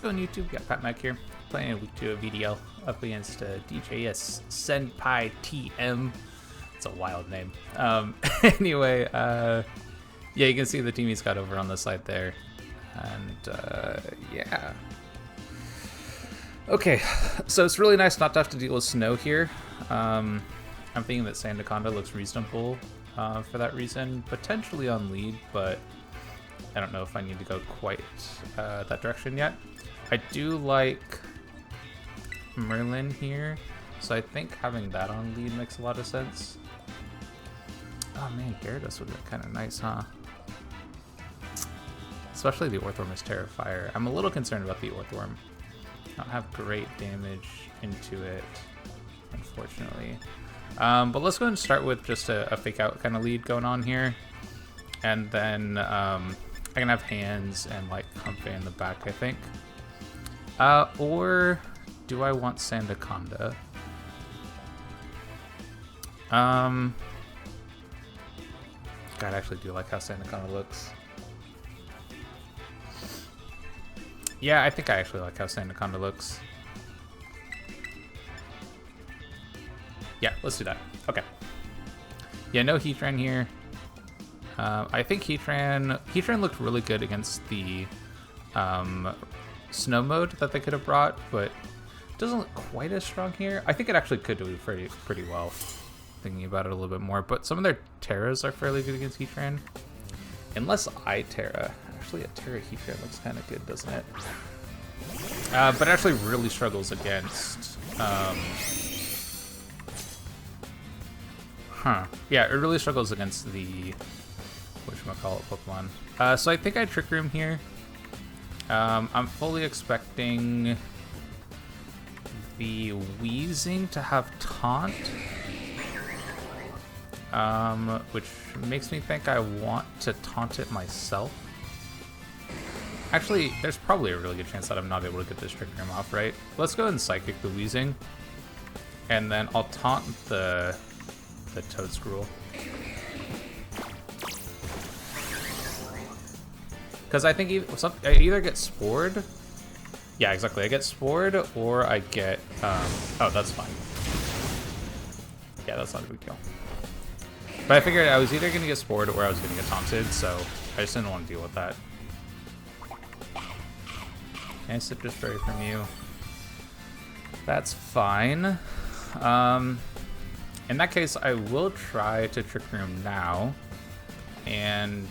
go on YouTube. Got Pat Mac here, playing a week 2 of VDL up against DJSenpaiTM. It's a wild name. Anyway, yeah, you can see the team he's got over on the side there. And yeah. Okay, so it's really nice not to have to deal with snow here. I'm thinking that Sandaconda looks reasonable for that reason. Potentially on lead, but I don't know if I need to go quite that direction yet. I do like Merlin here, so I think having that on lead makes a lot of sense. Oh man, Gyarados would be kind of nice, huh? Especially the Orthworm is Terrifier. I'm a little concerned about the Orthworm. I don't have great damage into it, unfortunately. But let's go ahead and start with just a fake out kind of lead going on here. And then I can have hands and like Humpy in the back, I think. Or do I want Sandaconda? God, I actually do like how Sandaconda looks. Yeah, I think I actually like how Sandaconda looks. Yeah, let's do that. Okay. Yeah, no Heatran here. I think Heatran looked really good against the snow mode that they could have brought, but it doesn't look quite as strong here. I think it actually could do pretty well, thinking about it a little bit more, but some of their Terras are fairly good against Heatran. Unless I Terra. Actually, a Terra Heatran looks kind of good, doesn't it? But it actually really struggles against... Yeah, it really struggles against the... whatchamacallit Pokemon. So I think I Trick Room here. I'm fully expecting the Weezing to have Taunt. Which makes me think I want to taunt it myself. Actually, there's probably a really good chance that I'm not able to get this Trick Room off, right? Let's go ahead and Psychic the Weezing. And then I'll taunt the Toadscruel. Because I think I either get Spored. Yeah, exactly. I get Spored or I get... oh, that's fine. Yeah, that's not a big deal. But I figured I was either going to get Spored or I was going to get Taunted, so I just didn't want to deal with that. Can I sip Destroy from you? That's fine. In that case, I will try to Trick Room now. And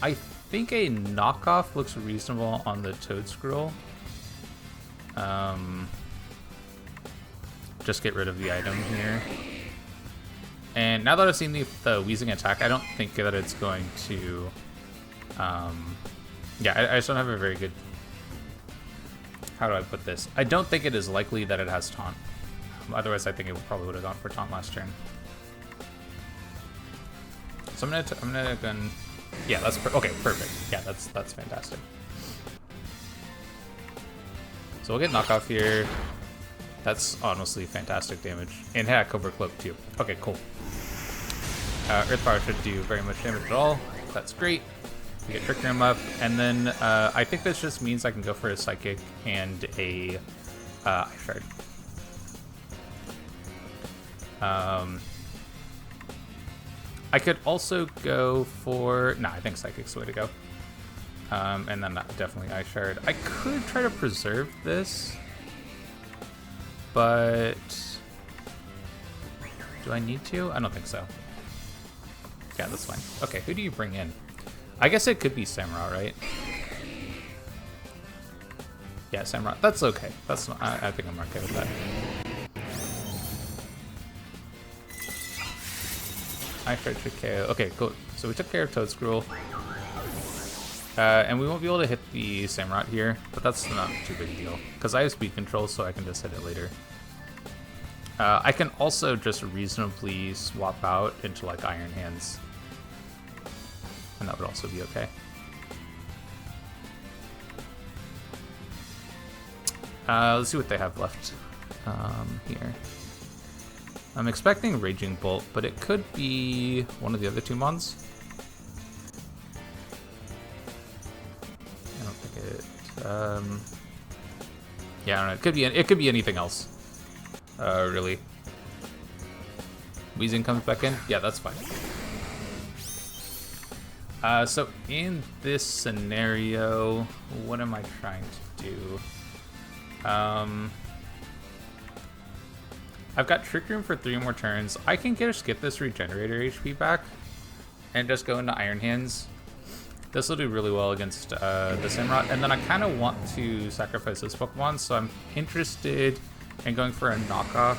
I think a knockoff looks reasonable on the Toadscruel. Just get rid of the item here. And now that I've seen the Weezing attack, I don't think that it's going to... yeah, I just don't have a very good... How do I put this? I don't think it is likely that it has Taunt. Otherwise, I think it probably would have gone for Taunt last turn. So I'm gonna go and... Yeah, that's... okay, perfect. Yeah, that's fantastic. So we'll get Knockoff here. That's honestly fantastic damage. And had Cobra Cloak too. Okay, cool. Earth Power should do very much damage at all. That's great. We get Trick Room up, and then I think this just means I can go for a Psychic and a Ice Shard. I could also go for... Nah, I think Psychic's the way to go. And then definitely Ice Shard. I could try to preserve this, but do I need to? I don't think so. Yeah, that's fine. Okay, who do you bring in? I guess it could be Samurott, right? Yeah, Samurott. That's okay. That's not, I think I'm okay with that. I tried to KO. Okay, cool. So we took care of Toadscruel. And we won't be able to hit the Samurott here, but that's not too big a deal. Because I have speed control, so I can just hit it later. I can also just reasonably swap out into like Iron Hands. And that would also be okay. Let's see what they have left here. I'm expecting Raging Bolt, but it could be one of the other two mons. Yeah, I don't know. It could be anything else. Really. Weezing comes back in? Yeah, that's fine. So in this scenario, what am I trying to do? I've got Trick Room for 3 more turns. I can just get this Regenerator HP back and just go into Iron Hands. This will do really well against the Samurott, and then I kind of want to sacrifice this Pokemon, so I'm interested in going for a knockoff.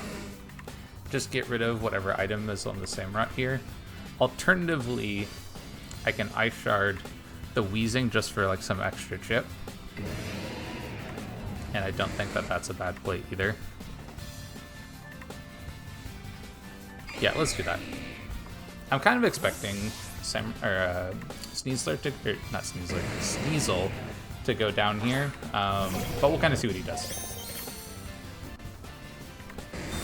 Just get rid of whatever item is on the Samurott here. Alternatively, I can Ice Shard the Weezing just for like some extra chip. And I don't think that that's a bad play either. Yeah, let's do that. I'm kind of expecting Sneasler to, or not Sneasler, Sneasel to go down here, but we'll kind of see what he does.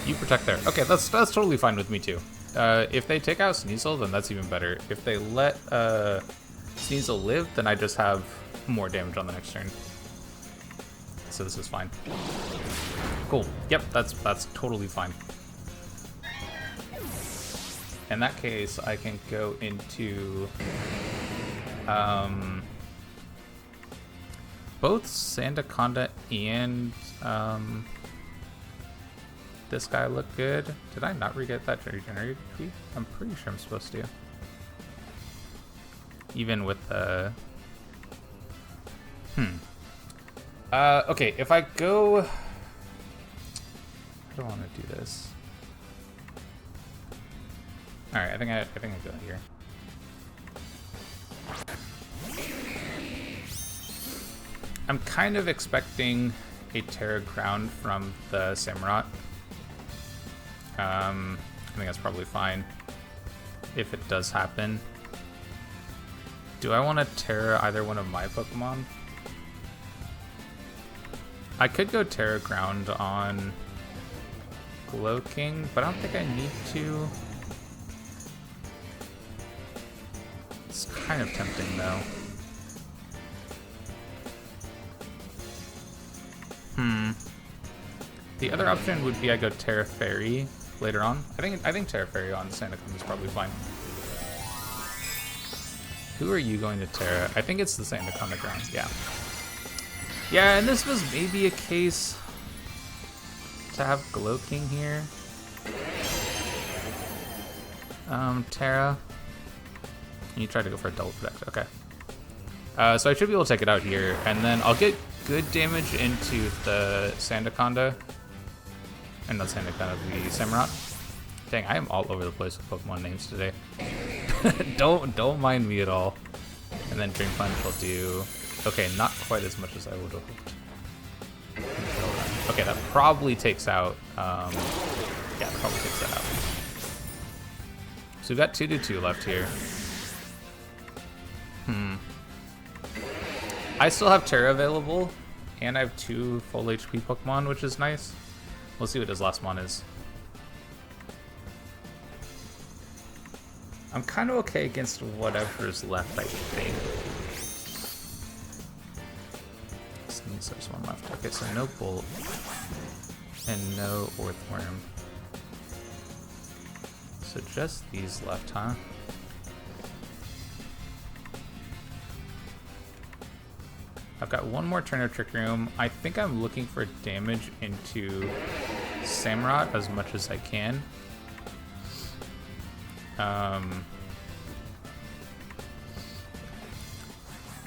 You protect there. Okay, that's totally fine with me too. If they take out Sneasel, then that's even better. If they let Sneasel live, then I just have more damage on the next turn. So this is fine. Cool. Yep, that's totally fine. In that case, I can go into both Sandaconda and this guy look good. Did I not re-get that regenerated HP? I'm pretty sure I'm supposed to. Even with the... okay, if I go... I don't want to do this. Alright, I think I go here. I'm kind of expecting a Terra Ground from the Samurott. I think that's probably fine if it does happen. Do I want to Terra either one of my Pokemon? I could go Terra Ground on Glow King, but I don't think I need to. It's kind of tempting though. The other option would be I go Terra Fairy later on. I think Terra Fairy on Sandaconda is probably fine. Who are you going to Terra? I think it's the Sandaconda ground. Yeah. Yeah, and this was maybe a case to have Glow King here. Terra. You tried to go for a double protect. Okay. So I should be able to take it out here, and then I'll get good damage into the Sandaconda. And not Sandaconda, the Samurott. Dang, I am all over the place with Pokemon names today. don't mind me at all. And then Dream Punch will do... Okay, not quite as much as I would have hoped. Okay, that probably takes out... yeah, that probably takes that out. So we've got 2-2 left here. I still have Terra available, and I have 2 full HP Pokemon, which is nice. We'll see what his last one is. I'm kind of okay against whatever's left, I think. This means there's one left. Okay, so no Bolt and no Earthworm. So just these left, huh? I've got one more turn of Trick Room. I think I'm looking for damage into Samurott as much as I can.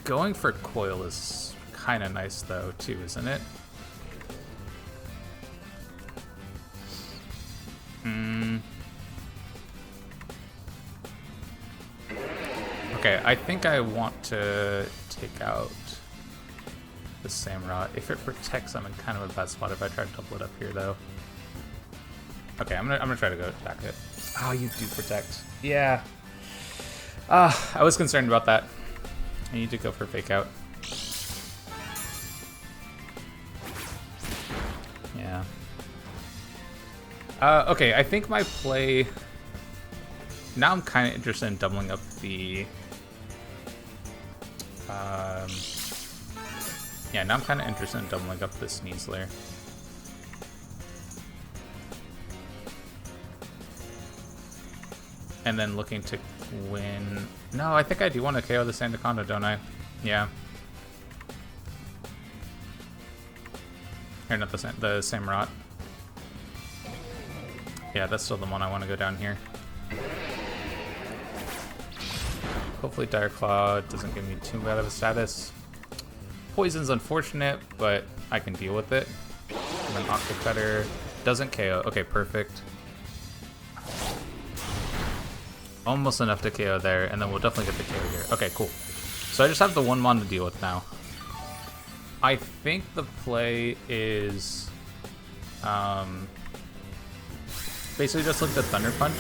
Going for Coil is kind of nice though, too, isn't it? Okay, I think I want to take out the Samurott. If it protects, I'm in kind of a bad spot if I try to double it up here, though. Okay, I'm gonna try to go attack it. Oh, you do protect. Yeah. I was concerned about that. I need to go for Fake Out. Yeah. Okay, I think my play... Now I'm kind of interested in doubling up the... Yeah, now I'm kind of interested in doubling up this Sneasler. And then looking to win... No, I think I do want to KO this Anaconda, don't I? Yeah. Or not the Samurott. Yeah, that's still the one I want to go down here. Hopefully Dire Claw doesn't give me too bad of a status. Poison's unfortunate, but I can deal with it. And then Octocutter doesn't KO. Okay, perfect. Almost enough to KO there, and then we'll definitely get the KO here. Okay, cool. So I just have the one mon to deal with now. I think the play is basically just like the Thunder Punch,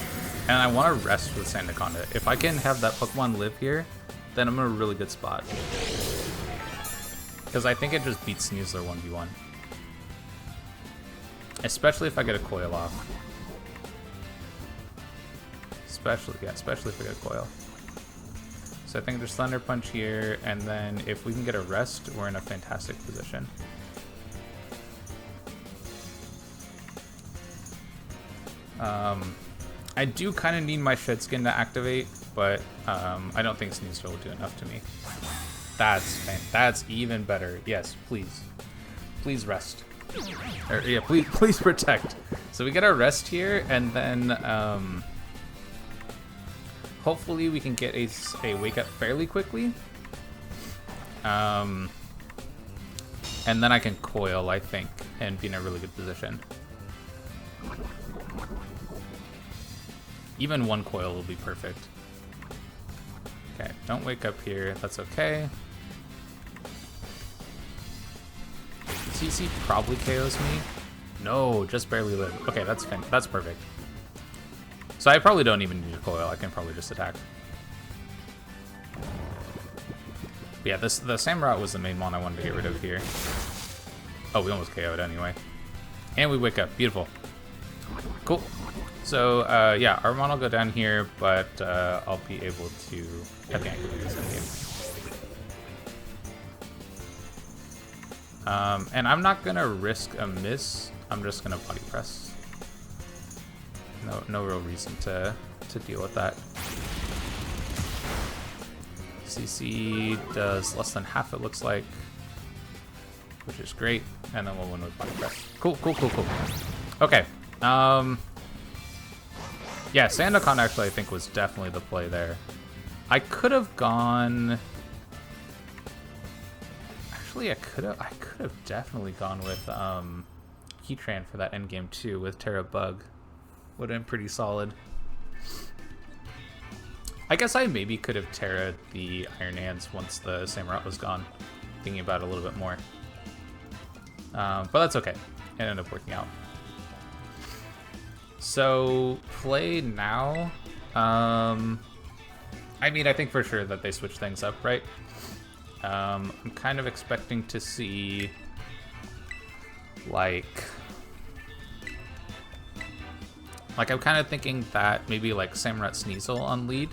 and I want to rest with Sandaconda. If I can have that Pokemon live here, then I'm in a really good spot. Because I think it just beats Sneasler 1v1. Especially if I get a Coil off. Especially if I get a Coil. So I think there's Thunder Punch here, and then if we can get a rest, we're in a fantastic position. I do kind of need my Shed Skin to activate, but I don't think Sneasler will do enough to me. That's even better. Yes, please. Please rest. Or, yeah, please protect. So we get our rest here, and then hopefully we can get a wake up fairly quickly. And then I can Coil, I think, and be in a really good position. Even one Coil will be perfect. Okay, don't wake up here. That's okay. CC probably KOs me. No, just barely live. Okay, that's perfect. So I probably don't even need a Coil. I can probably just attack. But yeah, the Samurott was the main one I wanted to get rid of here. Oh, we almost KO'd anyway. And we wake up. Beautiful. Cool. So, yeah, our mon will go down here, but I'll be able to... I think I can do this in game. And I'm not going to risk a miss. I'm just going to Body Press. No real reason to deal with that. CC does less than half, it looks like, which is great. And then we'll win with Body Press. Cool. Okay. Yeah, Sandaconda actually I think was definitely the play there. I could have gone... Actually, I could have definitely gone with Heatran for that endgame too with Terra Bug. Would have been pretty solid. I guess I maybe could have Terra'd the Iron Hands once the Samurott was gone. Thinking about it a little bit more. But that's okay. It ended up working out. So, play now. I mean, I think for sure that they switch things up, right? I'm kind of expecting to see, like I'm kind of thinking that maybe like Samurott Sneasel on lead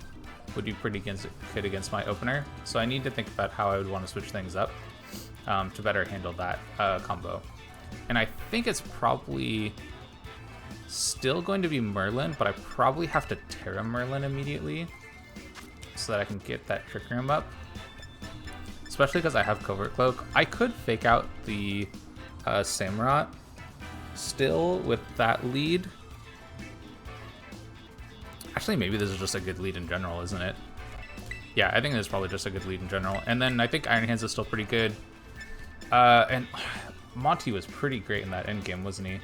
would be pretty good against my opener. So I need to think about how I would want to switch things up to better handle that combo. And I think it's probably still going to be Merlin, but I probably have to Terra Merlin immediately so that I can get that Trick Room up. Especially because I have Covert Cloak. I could fake out the Samurott still with that lead. Actually, maybe this is just a good lead in general, isn't it? Yeah, I think this is probably just a good lead in general. And then I think Iron Hands is still pretty good. And Monty was pretty great in that endgame, wasn't he?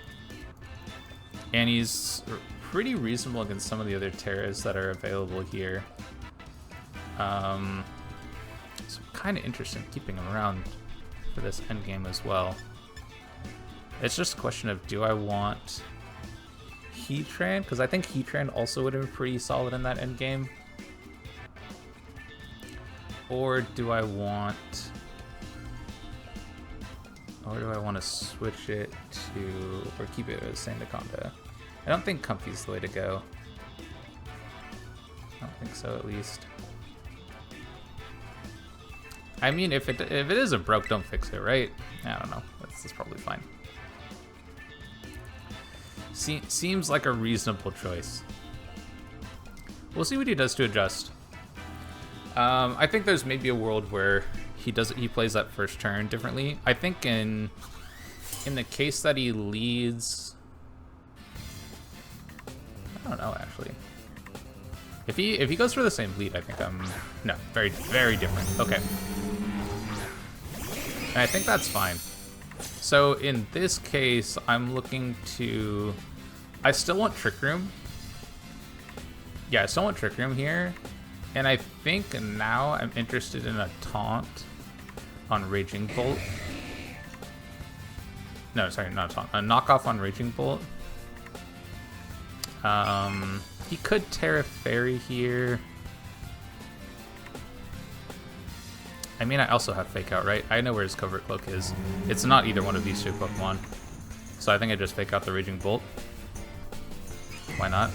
And he's pretty reasonable against some of the other Terras that are available here. So kind of interested in keeping him around for this endgame as well. It's just a question of, do I want Heatran? Because I think Heatran also would have been pretty solid in that endgame. Or do I want... Or do I want to switch it to... Or keep it as Sandaconda? I don't think Comfy's the way to go. I don't think so, at least. I mean, if it isn't broke, don't fix it, right? I don't know. That's probably fine. Seems like a reasonable choice. We'll see what he does to adjust. I think there's maybe a world where he plays that first turn differently. I think in the case that he leads, I don't know actually. If he goes for the same lead, I think no, very very different. Okay, and I think that's fine. So in this case, I'm looking to. I still want Trick Room. Yeah, I still want Trick Room here. And I think now I'm interested in a taunt on Raging Bolt. No, sorry, not a taunt. A knockoff on Raging Bolt. He could Terra Fairy here. I mean, I also have Fake Out, right? I know where his Covert Cloak is. It's not either one of these two Pokemon. So I think I just Fake Out the Raging Bolt. Why not?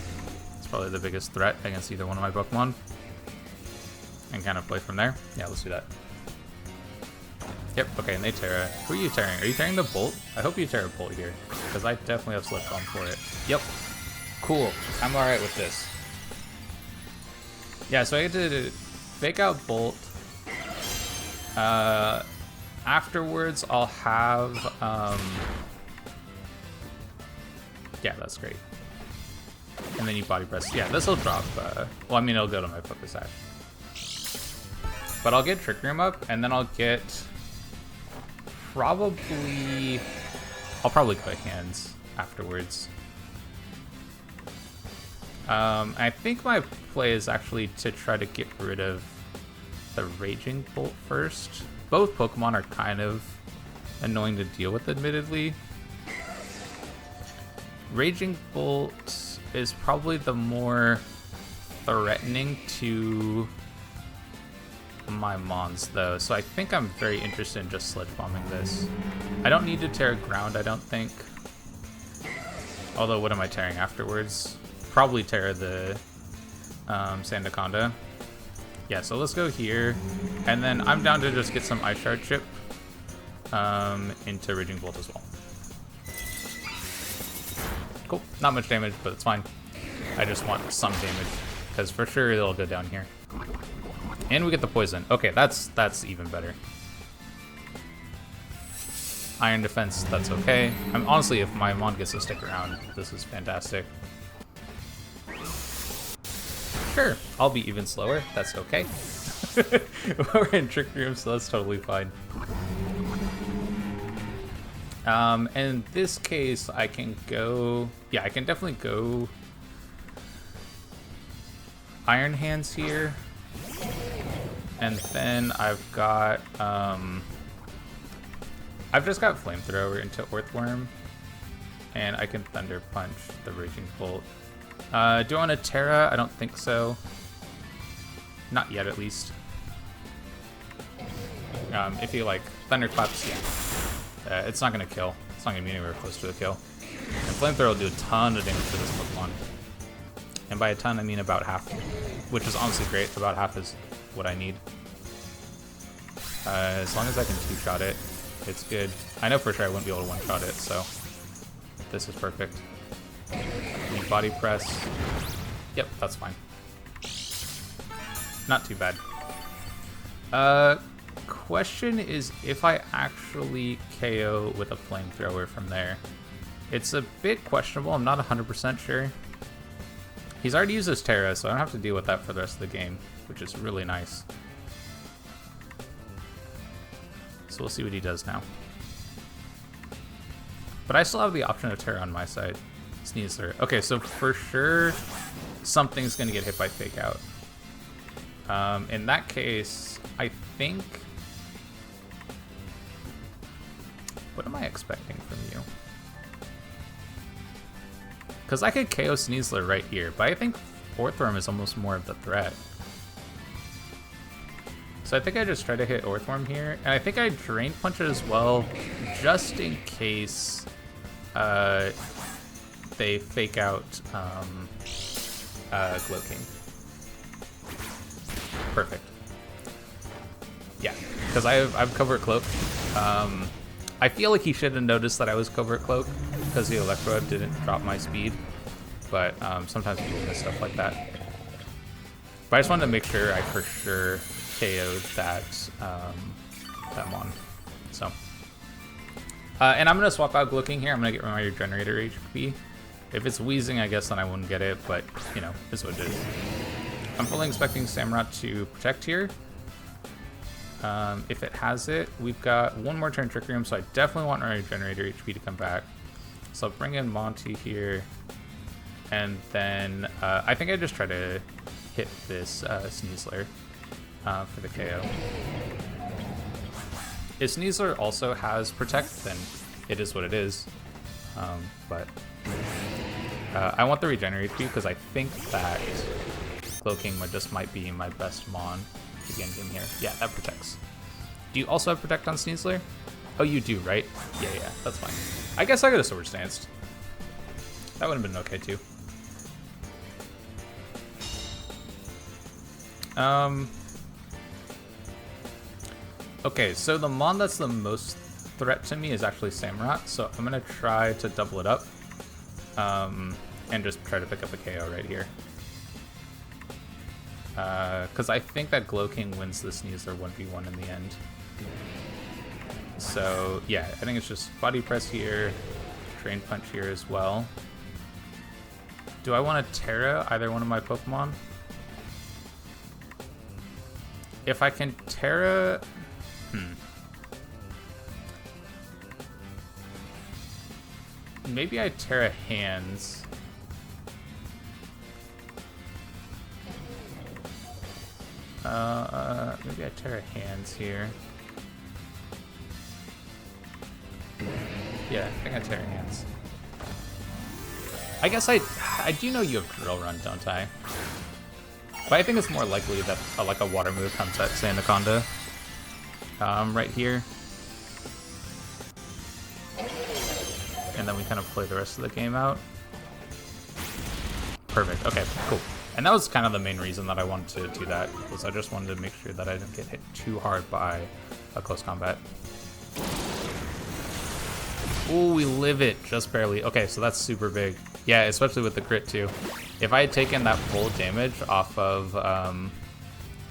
It's probably the biggest threat against either one of my Pokemon. And kind of play from there. Yeah, let's do that. Yep, okay, and they Terra. Who are you tearing? Are you tearing the Bolt? I hope you tear a Bolt here, because I definitely have Slip Bomb for it. Yep. Cool. I'm alright with this. Yeah, so I get to Fake Out Bolt. Afterwards, I'll have... yeah, that's great. And then you Body Press. Yeah, this will drop. Well, I mean, it'll go to my Focus Ash. But I'll get Trick Room up, and then I'll get probably... I'll probably go Hands afterwards. I think my play is actually to try to get rid of the Raging Bolt first. Both Pokemon are kind of annoying to deal with, admittedly. Raging Bolt is probably the more threatening to my Mons, though, so I think I'm very interested in just Sledge Bombing this. I don't need to tear ground, I don't think. Although, what am I tearing afterwards? Probably tear the Sandaconda. Yeah, so let's go here, and then I'm down to just get some Ice Shard Chip into Raging Bolt as well. Cool, not much damage, but it's fine. I just want some damage, because for sure it'll go down here. And we get the poison. Okay, that's even better. Iron Defense, that's okay. Honestly, if my Mon gets to stick around, this is fantastic. Sure, I'll be even slower. That's okay. We're in Trick Room, so that's totally fine. In this case, I can go... Yeah, I can definitely go... Iron Hands here. And then I've got... I've just got Flamethrower into Earthworm. And I can Thunder Punch the Raging Bolt. Do I want a Terra? I don't think so. Not yet, at least. If you like Thunderclaps, yeah. It's not going to kill. It's not going to be anywhere close to a kill. And Flamethrower will do a ton of damage to this Pokemon. And by a ton, I mean about half. Which is honestly great. About half is what I need. As long as I can two-shot it, it's good. I know for sure I wouldn't be able to one-shot it, so this is perfect. Body Press. Yep, that's fine. Not too bad. Question is if I actually KO with a Flamethrower from there. It's a bit questionable. I'm not 100% sure. He's already used his Terra, so I don't have to deal with that for the rest of the game, which is really nice. So we'll see what he does now. But I still have the option of Terra on my side. Sneasler. Okay, so for sure, something's going to get hit by Fake Out. In that case, I think... What am I expecting from you? Because I could KO Sneasler right here, but I think Earthworm is almost more of the threat. So I think I just try to hit Earthworm here, and I think I Drain Punch it as well, just in case they Fake Out Glow King. Perfect. Yeah, because I've Covert Cloak. I feel like he should have noticed that I was Covert Cloak because the Electro didn't drop my speed, but sometimes people miss stuff like that. But I just wanted to make sure I for sure KO'd that Mon. So, and I'm gonna swap out Glooking here. I'm gonna get my Regenerator HP. If it's Wheezing, I guess then I wouldn't get it, but you know, it's what it is. I'm fully expecting Samurott to protect here. If it has it, we've got one more turn Trick Room, so I definitely want our Regenerator HP to come back. So I'll bring in Monty here, and then I think I just try to hit this Sneasler for the KO. If Sneasler also has Protect, then it is what it is. But I want the Regenerate HP because I think that Cloaking might be my best Mon to begin game here. Yeah, that protects. Do you also have Protect on Sneasler? Oh, you do, right? Yeah, that's fine. I guess I could have Sword Stanced. That would have been okay too. Okay, so the Mon that's the most threat to me is actually Samurott, so I'm gonna try to double it up, and just try to pick up a KO right here. Because I think that Glowking wins the Sneasler 1v1 in the end. So yeah, I think it's just Body Press here, Drain Punch here as well. Do I want to Terra either one of my Pokemon? If I can Terra... Maybe I Terra Hands. Maybe I Terra Hands here. Yeah, I think I Terra Hands. I guess I do know you have Drill Run, don't I? But I think it's more likely that like a water move comes at Sandaconda. Right here. And then we kind of play the rest of the game out. Perfect, okay, cool. And that was kind of the main reason that I wanted to do that, was I just wanted to make sure that I didn't get hit too hard by a close combat. Ooh, we live it, just barely. Okay, so that's super big. Yeah, especially with the crit too. If I had taken that full damage off of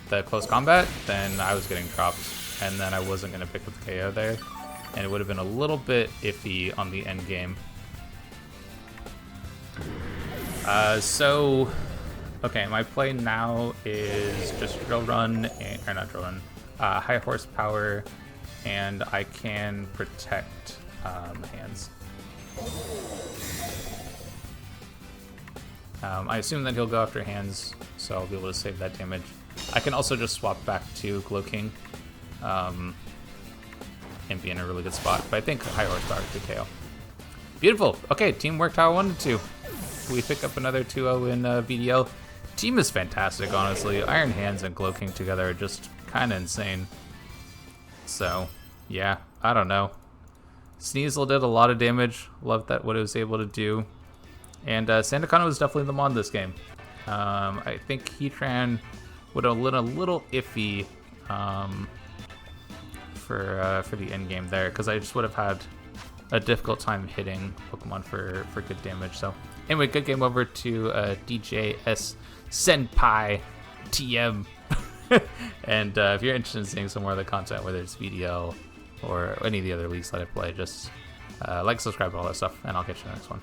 the close combat, then I was getting dropped, and then I wasn't gonna pick up the KO there, and it would have been a little bit iffy on the end game. So, okay, my play now is just Drill Run, or not Drill Run, High Horsepower, and I can Protect Hands. I assume that he'll go after Hands, so I'll be able to save that damage. I can also just swap back to Glowking and be in a really good spot, but I think High Horsepower could KO. Beautiful. Okay, team worked how I wanted to. We pick up another 2-0 in VDL. Team is fantastic, honestly. Iron Hands and Glowking together are just kind of insane. So, yeah, I don't know. Sneasel did a lot of damage. Loved that what it was able to do. And Sandaconda was definitely the Mon this game. I think Heatran would have been a little iffy for the end game there, because I just would have had a difficult time hitting Pokemon for good damage. So anyway, good game over to DJSenpaiTM. And if you're interested in seeing some more of the content, whether it's VDL or any of the other leagues that I play, just like, subscribe, all that stuff, and I'll catch you in the next one.